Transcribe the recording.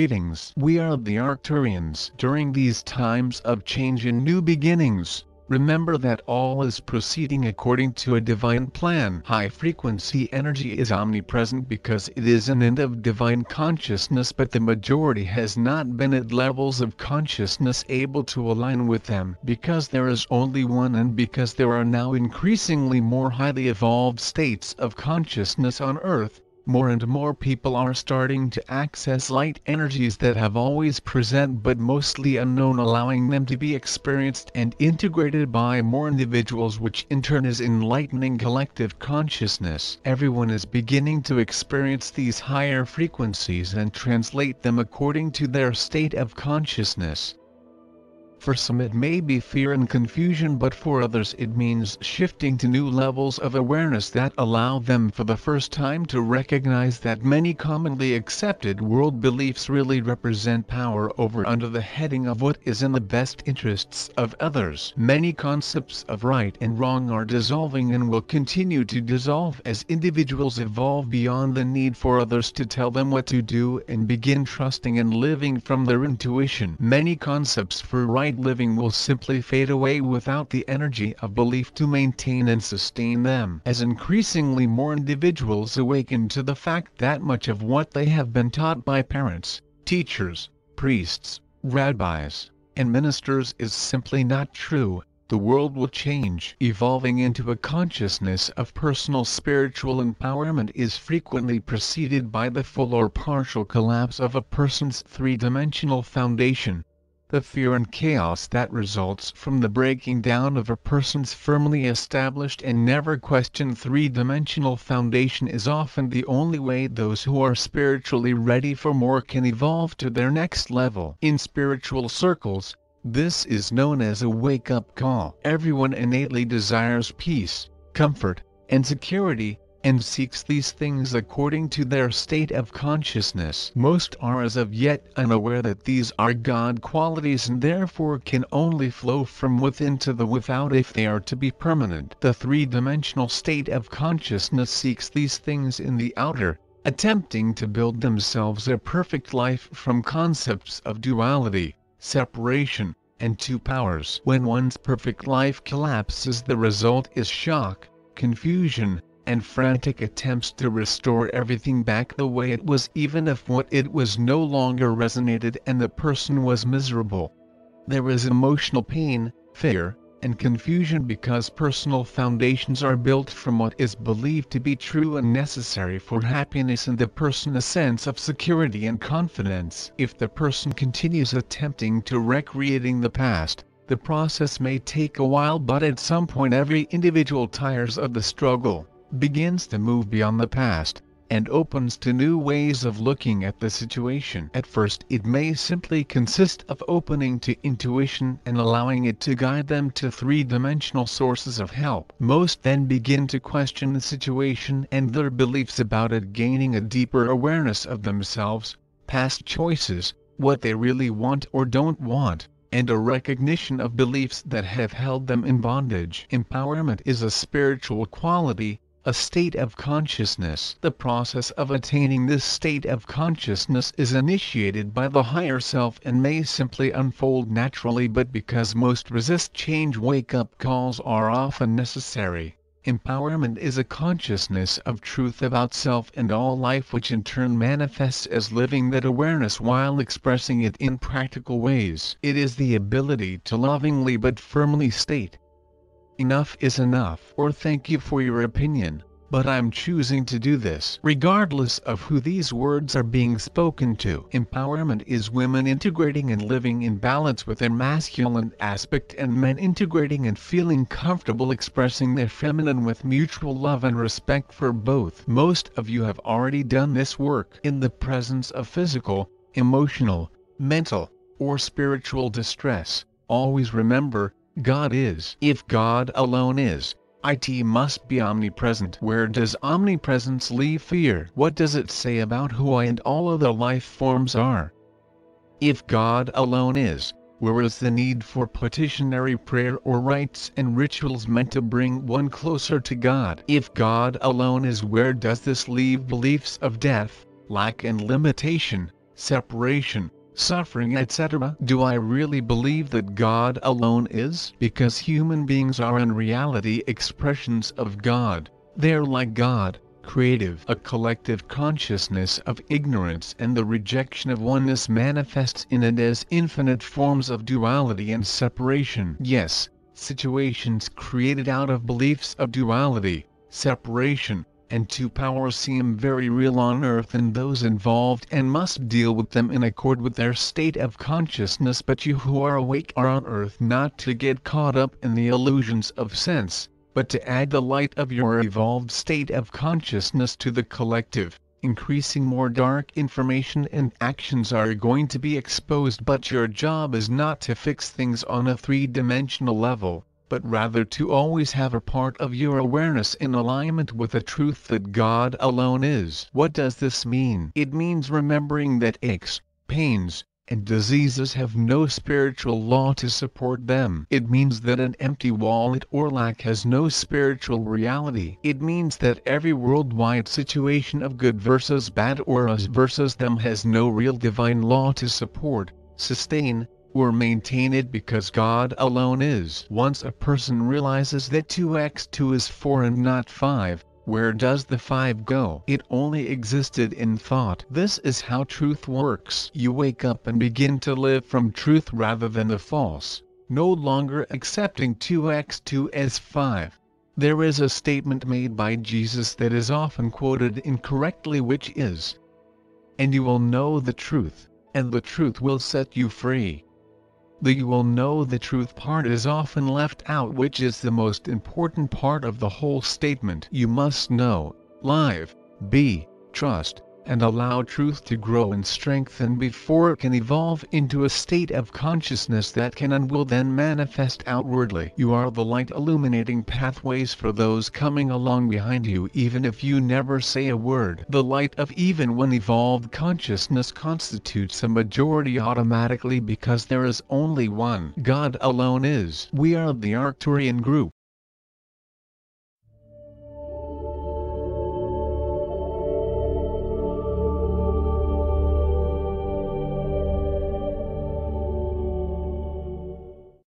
Greetings. We are the Arcturians. During these times of change and new beginnings, remember that all is proceeding according to a divine plan. High-frequency energy is omnipresent because it is an end of divine consciousness, but the majority has not been at levels of consciousness able to align with them. Because there is only one, and because there are now increasingly more highly evolved states of consciousness on Earth, more and more people are starting to access light energies that have always present but mostly unknown, allowing them to be experienced and integrated by more individuals, which in turn is enlightening collective consciousness. Everyone is beginning to experience these higher frequencies and translate them according to their state of consciousness. For some it may be fear and confusion, but for others it means shifting to new levels of awareness that allow them for the first time to recognize that many commonly accepted world beliefs really represent power over under the heading of what is in the best interests of others. Many concepts of right and wrong are dissolving and will continue to dissolve as individuals evolve beyond the need for others to tell them what to do and begin trusting and living from their intuition. Many concepts for right living will simply fade away without the energy of belief to maintain and sustain them, as increasingly more individuals awaken to the fact that much of what they have been taught by parents, teachers, priests, rabbis, and ministers is simply not true. The world will change. Evolving into a consciousness of personal spiritual empowerment is frequently preceded by the full or partial collapse of a person's three-dimensional foundation. The fear and chaos that results from the breaking down of a person's firmly established and never questioned three-dimensional foundation is often the only way those who are spiritually ready for more can evolve to their next level. In spiritual circles, this is known as a wake-up call. Everyone innately desires peace, comfort, and security, and seeks these things according to their state of consciousness. Most are as of yet unaware that these are God qualities and therefore can only flow from within to the without if they are to be permanent. The three-dimensional state of consciousness seeks these things in the outer, attempting to build themselves a perfect life from concepts of duality, separation, and two powers. When one's perfect life collapses, the result is shock, confusion, and frantic attempts to restore everything back the way it was, even if what it was no longer resonated and the person was miserable. There is emotional pain, fear, and confusion because personal foundations are built from what is believed to be true and necessary for happiness and the person a sense of security and confidence. If the person continues attempting to recreating the past, the process may take a while, but at some point every individual tires of the struggle, begins to move beyond the past, and opens to new ways of looking at the situation. At first it may simply consist of opening to intuition and allowing it to guide them to three-dimensional sources of help. Most then begin to question the situation and their beliefs about it, gaining a deeper awareness of themselves, past choices, what they really want or don't want, and a recognition of beliefs that have held them in bondage. Empowerment is a spiritual quality, a state of consciousness. The process of attaining this state of consciousness is initiated by the higher self and may simply unfold naturally, but because most resist change, wake-up calls are often necessary. Empowerment is a consciousness of truth about self and all life, which in turn manifests as living that awareness while expressing it in practical ways. It is the ability to lovingly but firmly state, "Enough is enough," or "Thank you for your opinion, but I'm choosing to do this," regardless of who these words are being spoken to. Empowerment is women integrating and living in balance with their masculine aspect, and men integrating and feeling comfortable expressing their feminine with mutual love and respect for both. Most of you have already done this work. In the presence of physical, emotional, mental, or spiritual distress, always remember, God is. If God alone is, it must be omnipresent. Where does omnipresence leave fear? What does it say about who I and all other life forms are? If God alone is, where is the need for petitionary prayer or rites and rituals meant to bring one closer to God? If God alone is, where does this leave beliefs of death, lack and limitation, separation, suffering, etc. Do I really believe that God alone is? Because human beings are in reality expressions of God. They are like God, creative. A collective consciousness of ignorance and the rejection of oneness manifests in it as infinite forms of duality and separation. Yes, situations created out of beliefs of duality, separation, and two powers seem very real on earth and those involved and must deal with them in accord with their state of consciousness. But you who are awake are on earth not to get caught up in the illusions of sense, but to add the light of your evolved state of consciousness to the collective. Increasing more dark information and actions are going to be exposed, but your job is not to fix things on a three-dimensional level, but rather to always have a part of your awareness in alignment with the truth that God alone is. What does this mean? It means remembering that aches, pains, and diseases have no spiritual law to support them. It means that an empty wallet or lack has no spiritual reality. It means that every worldwide situation of good versus bad or us versus them has no real divine law to support, sustain, or maintain it, because God alone is. Once a person realizes that 2x2 is 4 and not 5, where does the 5 go? It only existed in thought. This is how truth works. You wake up and begin to live from truth rather than the false, no longer accepting 2x2 as 5. There is a statement made by Jesus that is often quoted incorrectly, which is, "And you will know the truth, and the truth will set you free." The "you will know the truth" part is often left out, which is the most important part of the whole statement. You must know, live, be, trust, and allow truth to grow and strengthen before it can evolve into a state of consciousness that can and will then manifest outwardly. You are the light illuminating pathways for those coming along behind you, even if you never say a word. The light of even when evolved consciousness constitutes a majority automatically, because there is only one. God alone is. We are the Arcturian group.